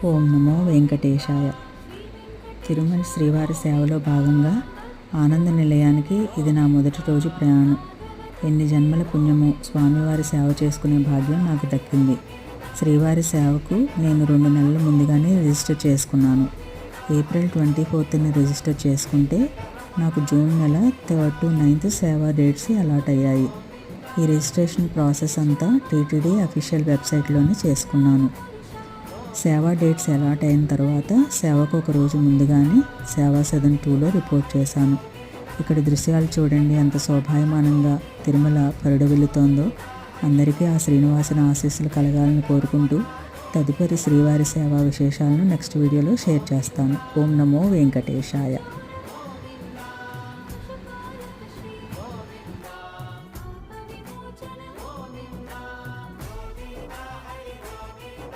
ఓం నమో వెంకటేశాయ. తిరుమల శ్రీవారి సేవలో భాగంగా ఆనంద నిలయానికి ఇది నా మొదటి రోజు ప్రయాణం. ఎన్ని జన్మల పుణ్యమో స్వామివారి సేవ చేసుకునే భాగ్యం నాకు దక్కింది. శ్రీవారి సేవకు నేను 2 నెలల ముందుగానే రిజిస్టర్ చేసుకున్నాను. ఏప్రిల్ 24ని రిజిస్టర్ చేసుకుంటే నాకు జూన్ నెల 3rd to 9th సేవా డేట్స్ అలాట్ అయ్యాయి. ఈ రిజిస్ట్రేషన్ ప్రాసెస్ అంతా టీటీడీ అఫీషియల్ వెబ్సైట్లోనే చేసుకున్నాను. సేవా డేట్స్ అలాట్ అయిన తర్వాత సేవకు ఒక రోజు ముందుగానే సేవా సదన్ 2లో రిపోర్ట్ చేశాను. ఇక్కడ దృశ్యాలు చూడండి, ఎంత శోభాయమానంగా తిరుమల పరిడవిల్లుతోందో. అందరికీ ఆ శ్రీనివాసుని ఆశీస్సులు కలగాలని కోరుకుంటూ తదుపరి శ్రీవారి సేవా విశేషాలను నెక్స్ట్ వీడియోలో షేర్ చేస్తాను. ఓం నమో వెంకటేశాయ.